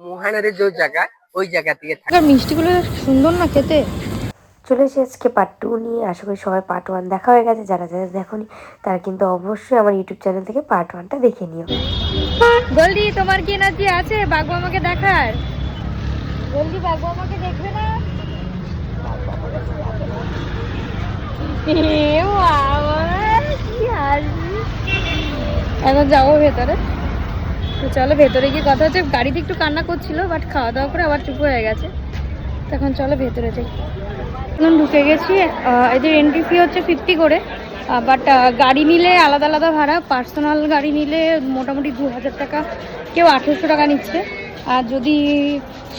মুহানের যে জায়গা ওই জায়গা থেকে থাকে। মিষ্টিগুলো সুন্দর না খেতে। চলে এসে আজকে পার্ট 2 নিয়ে। আশা করি সবাই পার্ট 1 দেখা হয়ে গেছে। যারা যারা দেখোনি তারা কিন্তু অবশ্যই আমার ইউটিউব চ্যানেল থেকে পার্ট 1টা দেখে নিও। গোল্ডি, তোমার কি এনার্জি আছে বাঘ মামাকে দেখার? গোল্ডি বাঘ মামাকে দেখবে না? এখন যাবো ভেতরে। তো চলো ভেতরে গিয়ে কথা হচ্ছে। গাড়িতে একটু কান্না করছিল, বাট খাওয়া দাওয়া করে আবার চুপ হয়ে গেছে। তখন চলো ভেতরে যাই। এখন ঢুকে গেছি। এদের এন্ট্রি ফি হচ্ছে 50 করে, বাট গাড়ি নিলে আলাদা আলাদা ভাড়া। পার্সোনাল গাড়ি নিলে মোটামুটি 2000 টাকা, কেউ 1800 টাকা নিচ্ছে। আর যদি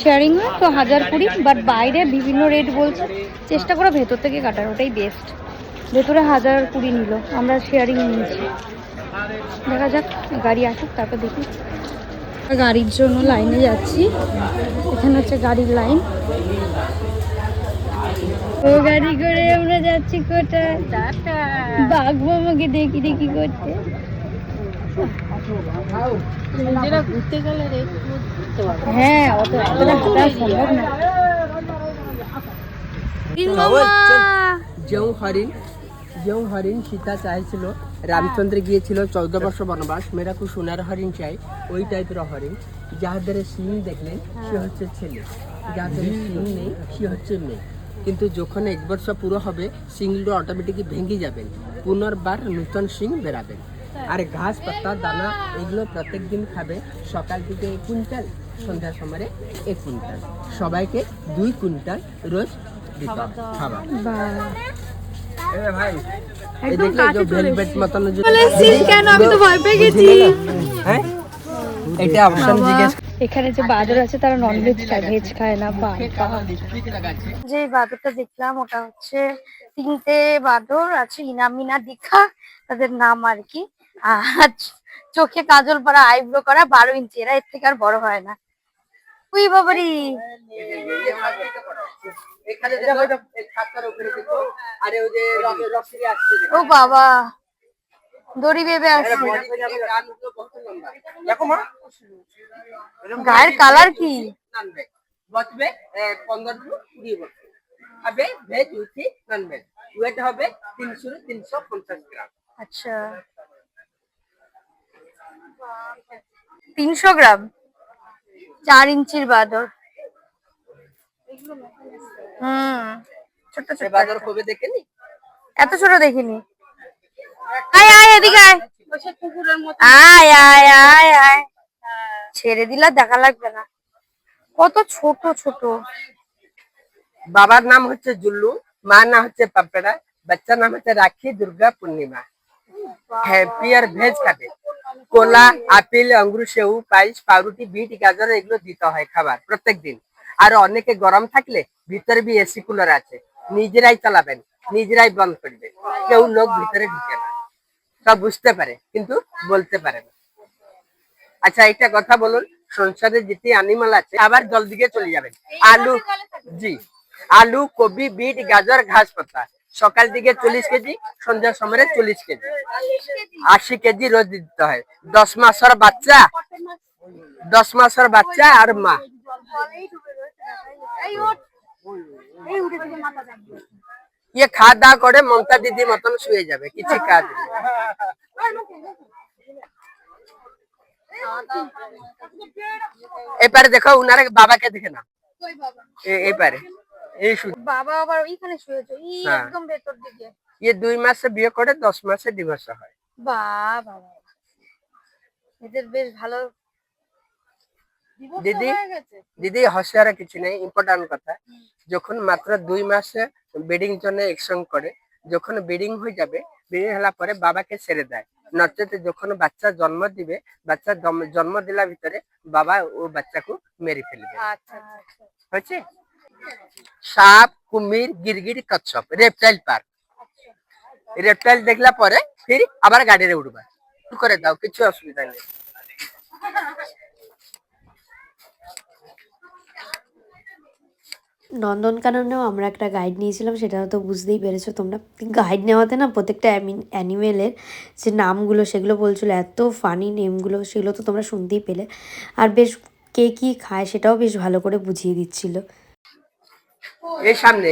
শেয়ারিং হয় তো 1020। বাট বাইরে বিভিন্ন রেট বলছে, চেষ্টা করো ভেতর থেকে কাটার, ওটাই বেস্ট। ভেতরে 1020 নিল, আমরা শেয়ারিং নিয়েছি। দেখা যাক, গাড়ি আসুক তারপর দেখি। গাড়ির জন্য লাইনে যাচ্ছি। এখানে হচ্ছে গাড়ির লাইন। ও গাড়ি করে আমরা যাচ্ছি কোথায়? বাঘ মামাকে দেখি দেখি করতে। ঘুরতে গেলে হ্যাঁ, অত এতটা হাঁটা সম্ভব না। যেউ হরিণ সীতা চাইছিল, রামচন্দ্র গিয়েছিল 14 বর্ষ বনবাস, মেরাকু সোনার হরিণ চাই, ওই টাইপের হরিণ। যাদের সিং দেখলেন সে হচ্ছে ছেলে, যাদের সিং নেই সে হচ্ছে মেয়ে। কিন্তু যখন 1 বর্ষ পুরো হবে সিংগুলো অটোমেটিকলি ভেঙে যাবেন, পুনর্বার নূতন সিং বেরাবেন। আর ঘাস পাতা দানা এগুলো প্রত্যেক দিন খাবে। সকাল থেকে 1 কুইন্টাল, সন্ধ্যার সময় 1 কুইন্টাল, সবাইকে 2 কুইন্টাল রোজ দিতে হবে খাবার। এখানে যে বাদর আছে তারা ননভেজ খায়, ভেজ খায় না। যে বাদরটা দেখলাম ওটা হচ্ছে 3টে বাদর আছে, ইনামিনা দীঘা তাদের নাম আর কি। আর চোখে কাজল পরা, আইব্রো করা, 12 ইঞ্চি। এরা এর থেকে আর বড় হয় না। উই বাবারি, ও বাবা, দড়ি বেঁধে আসছে। গায়ের কালার কি? বসবে 15-20 বছর হবে। Veg with non veg, weight হবে 300-350 গ্রাম। আচ্ছা, 300 গ্রাম। 4 ইঞ্চির বাদর। ছোট ছোট বাদর কবে দেখেনি? এত ছোট দেখিনি। আয় আয় এদিকে আয়। আয় আয় আয় আয়, ছেড়ে দিলে দেখা লাগবে না। কত ছোট ছোট। বাবার নাম হচ্ছে জুল্লু, মার নাম হচ্ছে পাপড়া, বাচ্চার নাম হচ্ছে রাখি, দুর্গা পূর্ণিমা। হ্যাঁ, পিয়ার ভেজ খাবে। কলা, আপেল, আঙ্গুর, সেউ, পায়েস, পাউরুটি, বিট, গাজর এগুলো দিতে হয় খাবার প্রত্যেক দিন। আর অনেকে গরম থাকলে ভিতরে বি এসি কুলার আছে, নিজেরাই চালাবেন, নিজেরাই বন্ধ করবে। কেউ লোক ভিতরে ঢুকে না। সব বুঝতে পারে কিন্তু বলতে পারে না। আচ্ছা, একটা কথা বলুন, সংসারে যেটি অ্যানিমাল আছে আবার জল দিকে চলে যাবেন। আলু, জি, আলু, কবি, বিট, গাজর, ঘাস পাতা সকাল দিকে 40 কেজি, সন্ধ্যার সময় 40 কেজি, 80 কেজি রোজ দিতে হয়। 10 মাসের বাচ্চা, 10 মাসের বাচ্চা আর মা। ইয়ে খাওয়া দাওয়া করে মমতা দিদি মতন শুয়ে যাবে, কিছু কাজ নেই। এবারে দেখো উনারে বাবাকে দেখে না, এবারে এই বাবা আবার ওইখানে শুয়েছে, একদম ভেতর দিকে। ইয়ে 2 মাসে বিয়ে করে 10 মাসে ডিভোর্স হয়। বাবা, এদের বেশ ভালো। দিদি দিদি হসিয়ার কিছু নেই, ইম্পর্টেন্ট কথা, যখন মাত্র 2 মাসে বেডিং জন্য একসঙ্গে করে, যখন বেডিং হয়ে যাবে, বেডিং হলা পরে বাবাকে ছেড়ে দেয়। নচেত যখন বাচ্চা জন্ম দিবে, বাচ্চা জন্ম দিলা ভিতরে বাবা ও বাচ্চাকে মেরে ফেলবে। হচ্ছে সাপ, কুমির, গিরগির, কচ্ছপ, রেপটাইল পার্ক। রেপটাইল দেখলা পরে ফির আবার গাড়িতে উঠবা, করে দাও, কিছু অসুবিধা নেই। নন্দনকাননেও আমরা একটা গাইড নিয়েছিলাম, সেটা তো বুঝতেই পেরেছো তোমরা। গাইড নেওয়াতে না প্রত্যেকটা অ্যানিমেলের যে নামগুলো সেগুলো বলছিলো, এত ফানি নেমগুলো, সেগুলো তো তোমরা শুনতেই পেলে। আর বেশ কে কী খায় সেটাও বেশ ভালো করে বুঝিয়ে দিচ্ছিল। এই সামনে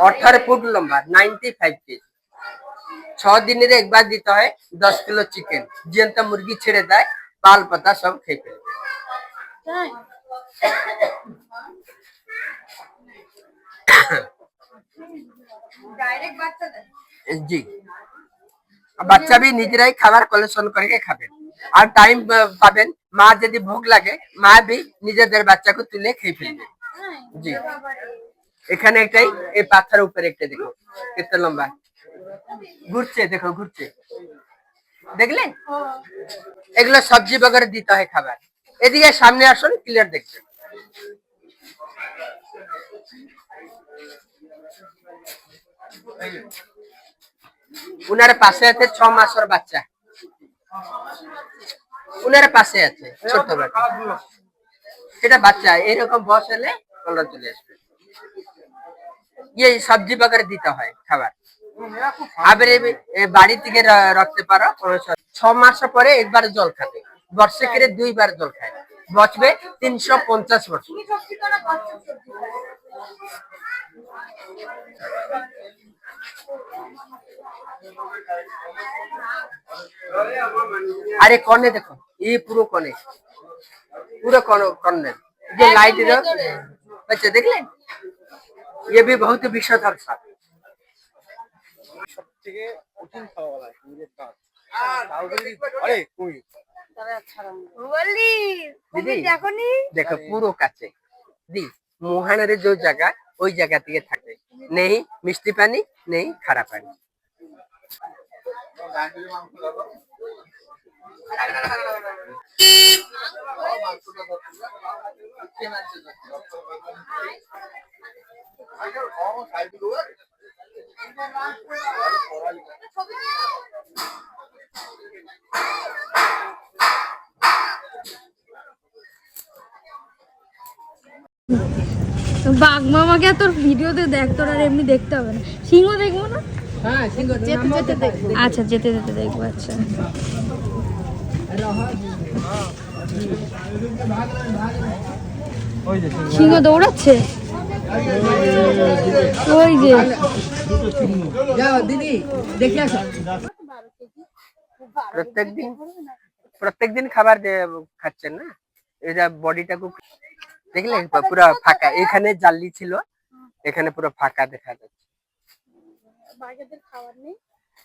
18 ফুট লম্বা, 95 কেজি। 6 দিনের একবার দিতে হয় 10 কিলো চিকেন। জিয়ন্ত মুরগি ছেড়ে দেয়, পাল পাতা সব খেয়ে ফেলে। জি, বাচ্চা भी নিজেরাই খাবার কালেকশন করে খাবেন। আর টাইম পাবেন, মা যদি ভোগ লাগে মা भी নিজেদের বাচ্চাকে তুলে খেয়ে ফেলবে। জি, এখানে একটাই, এই পাথরের উপরে একটা দেখো কত লম্বা, ঘুরছে, দেখো ঘুরছে, দেখলেন? এগুলো সবজি বগেরা দিতে হয় খাবার। এদিকে সামনে আসুন, ক্লিয়ার দেখবেন। উনার পাশে আছে 6 মাসের বাচ্চা, উনার পাশে আছে ছোট বাচ্চা। এটা বাচ্চা এরকম বয়স হলে কলরা চলে আসবে। এই সবজি বগেরা দিতে হয় খাবার। আবার বাড়ি থেকে রাখতে পারো। 6 মাস পরে একবার জল খাবে, বর্ষে 2বার জল খায়, বছবে 350 বছর। अरे कौन है देखो, ये पूरा कौन है, पूरा कॉर्नर जो लाइट बच्चे देख लें, ये भी बहुत विषधर साप। देखो पूरा काचे दी मुहाने जो जगह ওই জায়গা থেকে থাকে, নেই মিষ্টি পানি, নেই খারাপ পানি। বাঘ মামাকে তোর ভিডিওতে দেখ, তোর আর এমনি দেখতে হবে না। সিংহ দেখবো না? হ্যাঁ, সিংহ যেতে যেতে দেখবো। আচ্ছা, যেতে যেতে দেখবো। আচ্ছা, সিংহ দৌড়াচ্ছে, ওই যে। যাও দিদি দেখে আসো। প্রত্যেকদিন খাবার খাচ্ছেন না, এটা বডিটা খুব দেখলেন পুরো ফাঁকা। এখানে জালি ছিল, এখানে পুরো ফাঁকা দেখা যাচ্ছে।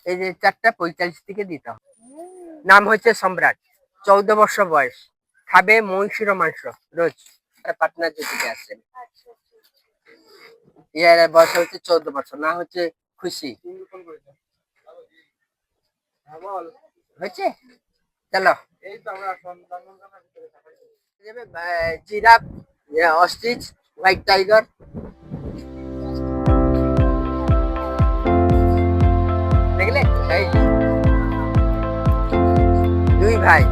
এই যে 4:45 থেকে দিতে হবে। নাম হচ্ছে সম্রাট, 14 বছর বয়স, খাবে মহিষের মাংস রোজ। পাটনার থেকে আসছেন, ইয়ার বয়স হচ্ছে 14 বছর। না হচ্ছে খুশি হয়েছে। চলো জিরাফ, অস্ট্রিচ, হোয়াইট টাইগার, দেখলে এই 2 ভাই।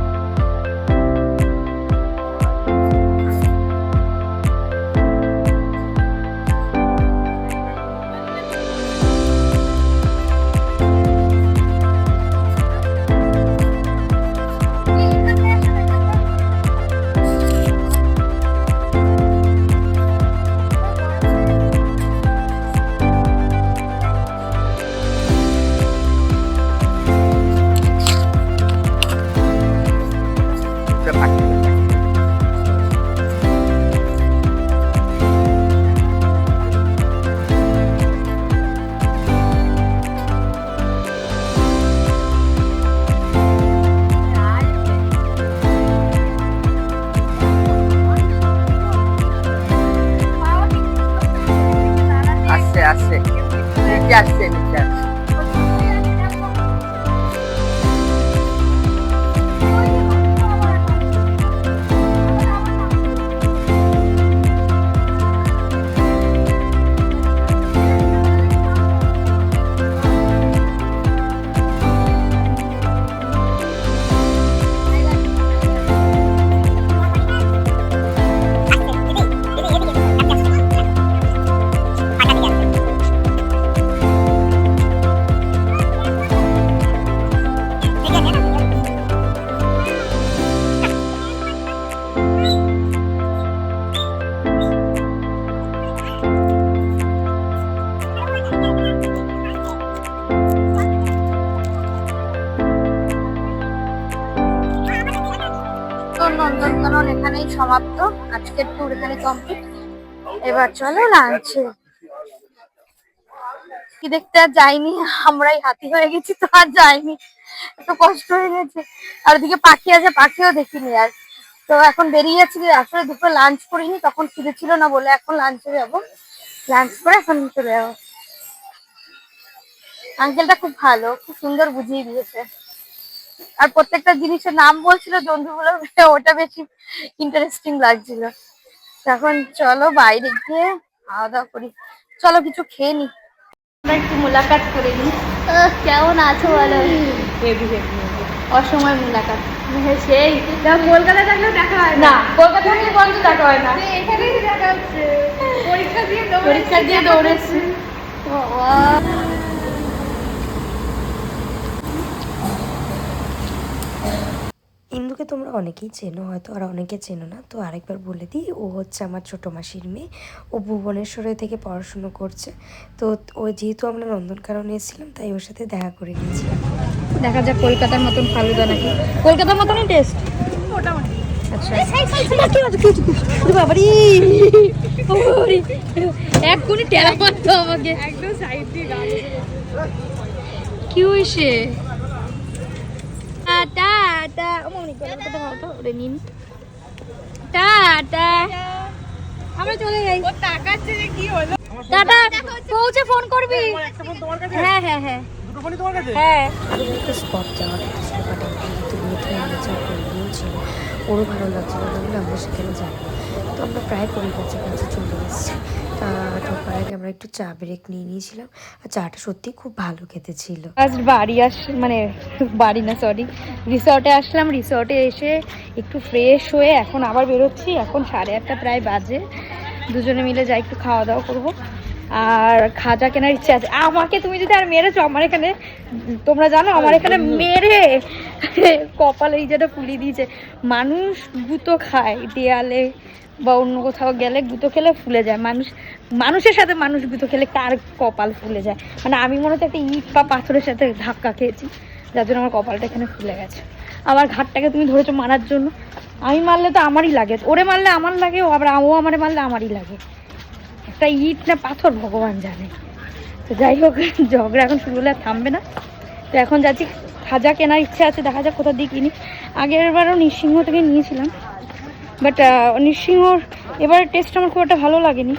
মতন নন্দনকানন এখানেই সমাপ্ত। আজকের ট্যুর এখানে কমপ্লিট। এবার চলো লাঞ্চে। কি দেখতে আর যাইনি, আমরাই হাতি হয়ে গেছি তো আর যাইনি, একটু কষ্ট হয়ে গেছে। আর ওদিকে পাখি আছে, পাখিও দেখিনি আর। তো এখন বেরিয়ে যাচ্ছি, আসলে দুপুরে লাঞ্চ করিনি, তখন খিদে ছিল না বলে এখন লাঞ্চে যাবো। লাঞ্চ করে এখন চলে যাবো। আঙ্কেলটা খুব ভালো, খুব সুন্দর বুঝিয়ে দিয়েছে। আর প্রত্যেকটা জিনিসের নাম বলছিল জন্তুগুলো, ওটা বেশি ইন্টারেস্টিং লাগছিল। এখন চলো বাইরে গিয়ে খাওয়া দাওয়া করি। চলো কিছু খেয়ে নি, একটু মুলাকাত করে নি। কেমন আছো বলো? অসময় মুলাকাত সেই কলকাতায় থাকলেও দেখা হয় না, কলকাতা থেকে বন্ধু দেখা হয় না, এখানেই দেখা হচ্ছে। পরীক্ষা দিয়ে দৌড়েছি। ইন্দুকে তোমরা অনেকেই চেনো হয়তো, আর অনেকে চেনো না, তো আরেকবার বলে দিই, ও হচ্ছে আমার ছোটো মাসির মেয়ে। ও ভুবনেশ্বরে থেকে পড়াশুনো করছে। তো ও যেহেতু আমরা নন্দনকানন এসেছিলাম, তাই ওর সাথে দেখা করে নিয়েছিলাম। দেখা যাক কলকাতার মতন ফালুদা নাকি। কলকাতার মতনই টেস্ট মোটামুটি। আচ্ছা বাবারি এক কোনি টেরা মারতো আমাকে একদম সাইড দিয়ে গান। কি হইছে? টাটা টাটা মনি কলকাতা ভালো তো ওরে নিন। টাটা আমরা চলে যাই। ও তাকাচ্ছে যে কি হলো। টাটা পৌঁছে ফোন করবি। হ্যাঁ হ্যাঁ হ্যাঁ দুটো ফোনই তোমার কাছে। হ্যাঁ স্পট যাওয়ার ছিল, বাট আমরা যা ছিল ওরও ভালো লাগছিল না বলে আমরা সেখানে যাই। তো আমরা প্রায় পরে কাছে চলে এসেছি। ঢোকার আগে আমরা একটু চা ব্রেক নিয়ে নিয়েছিলাম, আর চাটা সত্যি খুব ভালো খেতে ছিল। আজ বাড়ি মানে বাড়ি না সরি, রিসর্টে আসলাম। রিসর্টে এসে একটু ফ্রেশ হয়ে এখন আবার বেরোচ্ছি। এখন 8:30 প্রায় বাজে। দুজনে মিলে যাই একটু খাওয়া দাওয়া করবো। আর খাজা কেনার ইচ্ছা আছে আমাকে। তুমি যদি আর মেরেছো আমার এখানে, তোমরা জানো আমার এখানে মেরে কপালে এই যেটা ফুলি দিয়েছে। মানুষ গুঁতো খায় দেয়ালে বা অন্য কোথাও গেলে, গুঁতো খেলে ফুলে যায়। মানুষের সাথে মানুষ গুঁতো খেলে কার কপাল ফুলে যায়? মানে আমি মনে হচ্ছে একটা ইট বা পাথরের সাথে ধাক্কা খেয়েছি, যার জন্য আমার কপালটা এখানে ফুলে গেছে। আমার ঘাটটাকে তুমি ধরেছো মারার জন্য। আমি মারলে তো আমারই লাগে, ওরে মারলে আমার লাগে, ও আবার ও আমারে মারলে আমারই লাগে। একটা ইট না পাথর ভগবান জানে। তো যাই হোক, ঝগড়া এখন শুরু হলে আর থামবে না। তো এখন যাচ্ছি, খাজা কেনার ইচ্ছে আছে, দেখা যাক কোথা দিয়ে কিনি। আগের বারও নৃসিংহ থেকে নিয়েছিলাম, বাট নৃসিংহর এবার টেস্ট আমার খুব একটা ভালো লাগেনি।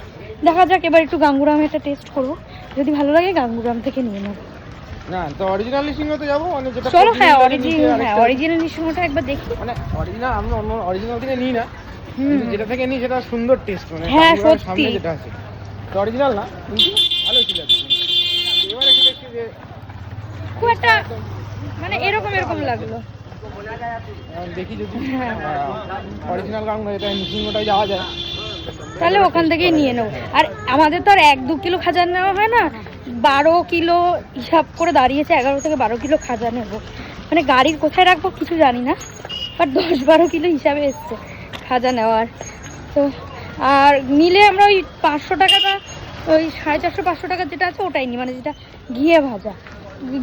দেখা যাক এবার একটু গাঙ্গুরামে একটা টেস্ট করবো, যদি ভালো লাগে গাঙ্গুরাম থেকে নিয়ে নেবো। না তো অরিজিনাল নৃসিংহতে যাবো, মানে যেটা চলো। হ্যাঁ অরিজিনাল নৃসিংহটা একবার দেখি। মানে অরিজিনাল আমি অন্য অরিজিনাল থেকে নিই না, যেটা থেকে নিই সেটা সুন্দর টেস্ট, মানে হ্যাঁ সামনে সত্যি যেটা আছে তো অরিজিনাল না, কিন্তু ভালো ছিল। এবারে এসে দেখছি যে খুব একটা মানে এরকম লাগলো। দেখি যদি অরিজিনাল গাঙ্গুরা যেটা নৃসিংহটাই যাওয়া যায় তাহলে ওখান থেকেই নিয়ে নেবো। আর আমাদের তো আর 1-2 কিলো খাজা নেওয়া হয় না, 12 কিলো হিসাব করে দাঁড়িয়েছে। 11 থেকে 12 কিলো খাজা নেবো। মানে গাড়ির কোথায় রাখবো কিছু জানি না, বাট 10-12 কিলো হিসাবে এসছে খাজা নেওয়ার। তো আর নিলে আমরা ওই 500 টাকাটা, ওই 450-500 টাকা যেটা আছে ওটাই নিই, মানে যেটা ঘিয়ে ভাজা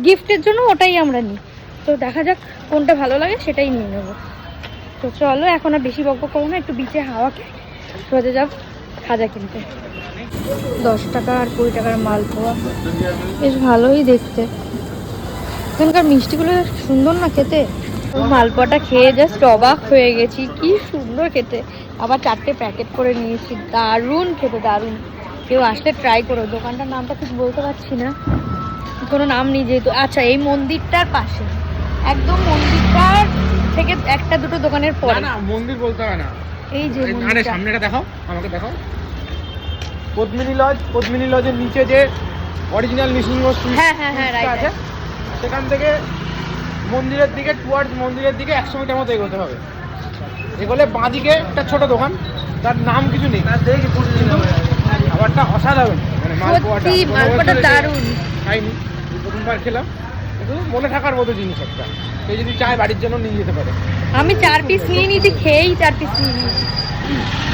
গিফটের জন্য ওটাই আমরা নিই। তো দেখা যাক কোনটা ভালো লাগে সেটাই নিয়ে নেবো। তো চলো এখন আর বেশি বকবক করবো না, একটু বিচে হাওয়া খেয়ে সোজা যাব খাজা কিনতে। 10 টাকা আর 20 টাকার মালপোয়া বেশ ভালোই দেখতে। এখানকার মিষ্টিগুলো সুন্দর না খেতে। মালপোয়াটা খেয়ে জাস্ট অবাক হয়ে গেছি, কি সুন্দর খেতে। আবার 4টে প্যাকেট করে নিয়েছি, দারুণ খেতে দারুণ। কেউ আসলে ট্রাই করো। দোকানটার নামটা ঠিক বলতে পারছি না, কোনো নাম নেই যেহেতু। আচ্ছা এই মন্দিরটার পাশে, একদম মন্দিরটার থেকে 1-2 দোকানের পরে। না মন্দির বলতে হয় না, এই যে আরে সামনেটা দেখাও, আমাকে দেখাও। পদ্মিনী লজের নিচে যে অরিজিনাল নৃসিংহ হ্যাঁ হ্যাঁ হ্যাঁ রাইট আছে, সেখান থেকে মন্দিরের দিকে টুয়ার্ডস মন্দিরের দিকে 100 মিটার মতো এগোতে হবে। এগোলে বাঁদিকে একটা ছোট দোকান, তার নাম কিছু নেই, কিন্তু খাবারটা অসাধারণ। মানে মালপোয়াটা দারুণ। খাইনি, প্রথমবার খেলাম, কিন্তু মনে থাকার মতো জিনিস একটা। কেউ যদি চায় বাড়ির জন্য নিয়ে যেতে পারে। আমি 4 পিস নিয়ে নিয়েছি, খেয়েই 4 পিস নিয়ে নিয়েছি।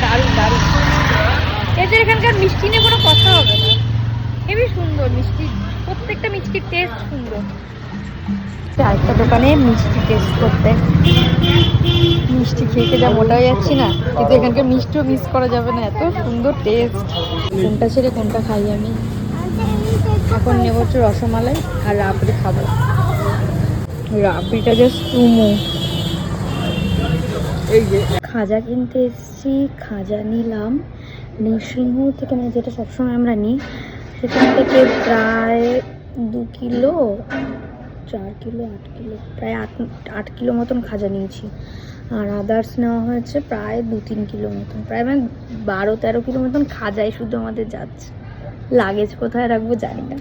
দারুণ দারুণ। এদের এখানকার মিষ্টি নিয়ে কোনো কথা হবে না, হেবি সুন্দর মিষ্টি, প্রত্যেকটা মিষ্টির টেস্ট সুন্দর। আরেকটা দোকানে মিষ্টি টেস্ট করতে, মিষ্টি খেয়ে খেয়ে যা মোটা হয়ে যাচ্ছি না, কিন্তু এখানকার মিষ্টিও মিস করা যাবে না, এত সুন্দর টেস্ট। কোনটা ছেড়ে কোনটা খাই আমি। এখন নেব হচ্ছে রসমালাই আর রাবড়ি খাবো। রাবড়িটা জাস্ট চুমো। এই যে খাজা কিনতে এসেছি, খাজা নিলাম নৃসিংহ থেকে, মানে যেটা সবসময় আমরা নিই সেখান থেকে প্রায় 2 কিলো 4 কিলো 8 কিলো প্রায় 8 কিলো মতন খাজা নিয়েছি। আর আদার্স নেওয়া হয়েছে প্রায় 2-3 কিলো মতন, প্রায় মানে 12-13 কিলো মতন খাজাই শুধু আমাদের যাচ্ছে। লাগেজ কোথায় রাখবো জানি না।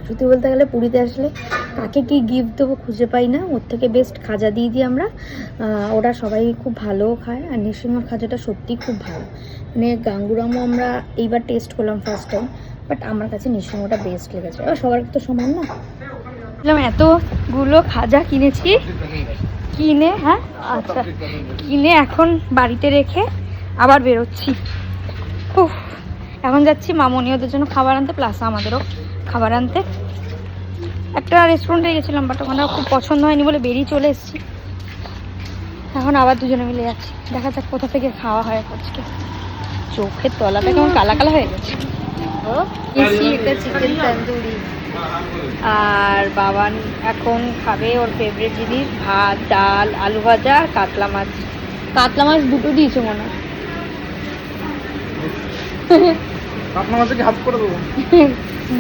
সত্যি বলতে গেলে পুরীতে আসলে কাকে কি গিফট দেবো খুঁজে পাই না, ওর থেকে বেস্ট খাজা দিয়ে দিই আমরা। ওরা সবাই খুব ভালো খায়, আর নৃসিংহর খাজাটা সত্যিই খুব ভালো। মানে গাঙ্গুরামও আমরা এইবার টেস্ট করলাম ফার্স্ট টাইম, বাট আমার কাছে নৃসিংহটা বেস্ট লেগেছে। এবার সবার তো সমান না। এতগুলো খাজা কিনেছি, কিনে হ্যাঁ আচ্ছা কিনে এখন বাড়িতে রেখে আবার বেরোচ্ছি। উফ, এখন যাচ্ছি মামনি ওদের জন্য খাবার আনতে, প্লাস আমাদেরও খাবার আনতে। একটা রেস্টুরেন্টে গেছিলাম, বাট ওখানে খুব পছন্দ হয়নি বলে বেরিয়ে চলে এসেছি। এখন আবার দুজনে মিলে যাচ্ছি, দেখা যাক কোথা থেকে খাওয়া হয় আজকে। চোখের তলাটা কেমন কালা কালা হয়ে গেছে। এটা চিকেন তন্দুরি, আর বাবান এখন খাবে ওর ফেভারিট জিনিস ভাত, ডাল, আলু ভাজা আর কাতলা মাছ। কাতলা মাছ দুটো দিয়েছে মনে হয়। আপনার মাঝে কি হাফ করে দেবো?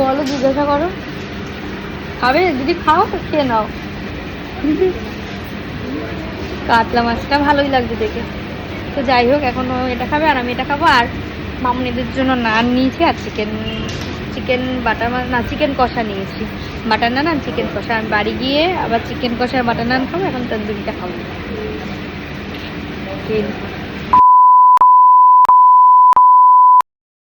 বলো, জিজ্ঞাসা করো। খাবে? যদি খাও তো খেয়ে নাও। কাতলা মাছটা ভালোই লাগছে দেখে। তো যাই হোক, এখন ও এটা খাবে আর আমি এটা খাবো। আর মামুনিদের জন্য নান নিয়েছি আর চিকেন বাটার মাছ না, চিকেন কষা নিয়েছি। বাটার নান আর চিকেন কষা। আমি বাড়ি গিয়ে আবার চিকেন কষা আর বাটার নান খাবো, এখন তন্দুরিটা খাবো।